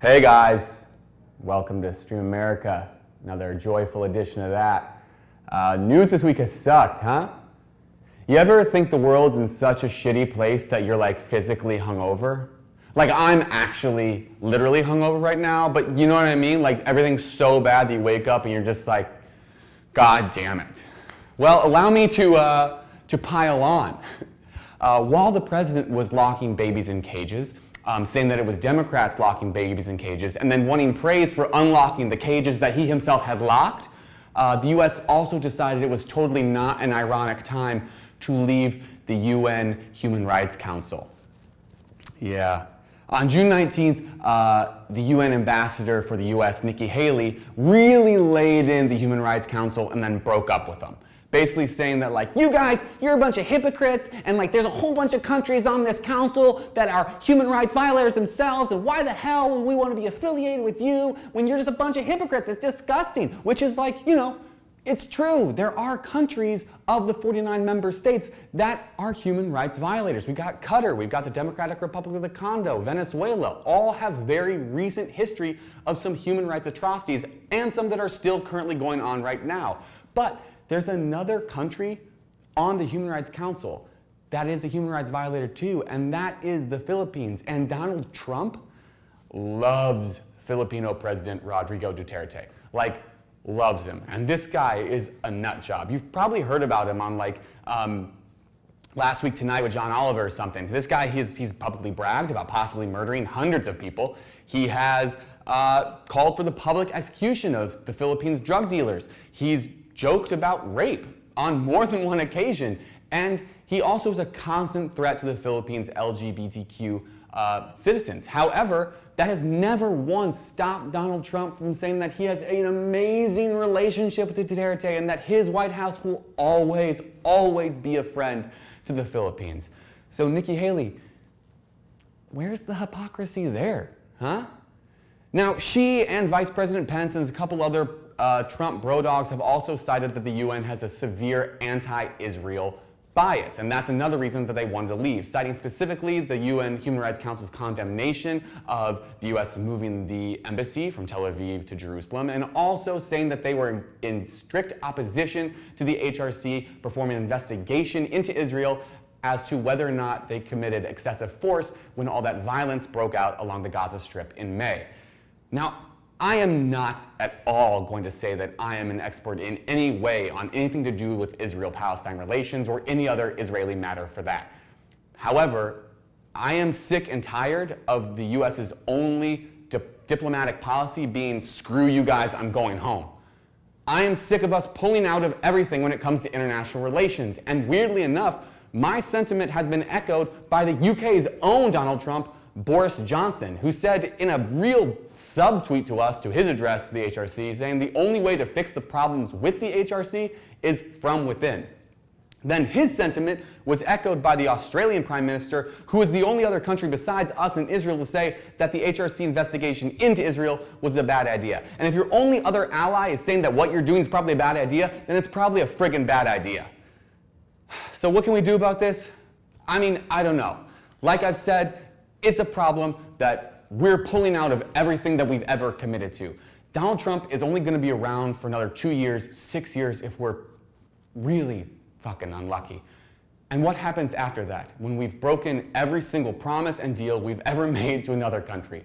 Hey guys, welcome to Stream America. Another joyful edition of that. News this week has sucked, huh? You ever think the world's in such a shitty place that you're like physically hungover? Like I'm actually literally hungover right now, but you know what I mean? Like everything's so bad that you wake up and you're just like, God damn it. Well, allow me to pile on. While the president was locking babies in cages, saying that it was Democrats locking babies in cages, and then wanting praise for unlocking the cages that he himself had locked, the U.S. also decided it was totally not an ironic time to leave the UN Human Rights Council. Yeah. On June 19th, the UN ambassador for the U.S., Nikki Haley, really laid in the Human Rights Council and then broke up with them. Basically saying that like, you guys, you're a bunch of hypocrites, and like there's a whole bunch of countries on this council that are human rights violators themselves, and why the hell would we want to be affiliated with you when you're just a bunch of hypocrites? It's disgusting. Which is like, you know, it's true. There are countries of the 49 member states that are human rights violators. We've got Qatar, we've got the Democratic Republic of the Congo, Venezuela, all have very recent history of some human rights atrocities, and some that are still currently going on right now. But there's another country on the Human Rights Council that is a human rights violator too, and that is the Philippines. And Donald Trump loves Filipino President Rodrigo Duterte. Like, loves him. And this guy is a nut job. You've probably heard about him on like Last Week Tonight with John Oliver or something. This guy, he's publicly bragged about possibly murdering hundreds of people. He has called for the public execution of the Philippines drug dealers. He's joked about rape on more than one occasion, and he also is a constant threat to the Philippines' LGBTQ citizens. However, that has never once stopped Donald Trump from saying that he has an amazing relationship with Duterte and that his White House will always, always be a friend to the Philippines. So Nikki Haley, where's the hypocrisy there, huh? Now, she and Vice President Pence and a couple other Trump bro dogs have also cited that the UN has a severe anti-Israel bias, and that's another reason that they wanted to leave, citing specifically the UN Human Rights Council's condemnation of the U.S. moving the embassy from Tel Aviv to Jerusalem, and also saying that they were in strict opposition to the HRC performing an investigation into Israel as to whether or not they committed excessive force when all that violence broke out along the Gaza Strip in May. Now, I am not at all going to say that I am an expert in any way on anything to do with Israel-Palestine relations or any other Israeli matter for that. However, I am sick and tired of the US's only diplomatic policy being, screw you guys, I'm going home. I am sick of us pulling out of everything when it comes to international relations. And weirdly enough, my sentiment has been echoed by the UK's own Donald Trump, Boris Johnson, who said in a real subtweet to us, to his address to the HRC, saying the only way to fix the problems with the HRC is from within. Then his sentiment was echoed by the Australian Prime Minister, who is the only other country besides us and Israel to say that the HRC investigation into Israel was a bad idea. And if your only other ally is saying that what you're doing is probably a bad idea, then it's probably a friggin' bad idea. So what can we do about this? I mean, I don't know. Like I've said, it's a problem that we're pulling out of everything that we've ever committed to. Donald Trump is only going to be around for another 2 years, 6 years if we're really fucking unlucky. And what happens after that, when we've broken every single promise and deal we've ever made to another country?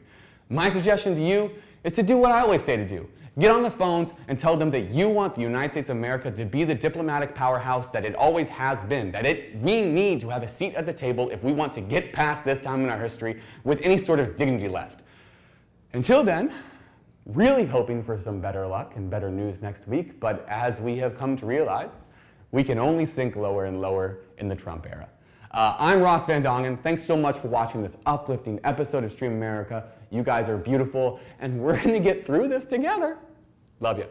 My suggestion to you is to do what I always say to do. Get on the phones and tell them that you want the United States of America to be the diplomatic powerhouse that it always has been, that we need to have a seat at the table if we want to get past this time in our history with any sort of dignity left. Until then, really hoping for some better luck and better news next week, but as we have come to realize, we can only sink lower and lower in the Trump era. I'm Ross Van Dongen. Thanks so much for watching this uplifting episode of Stream America. You guys are beautiful, and we're going to get through this together. Love you.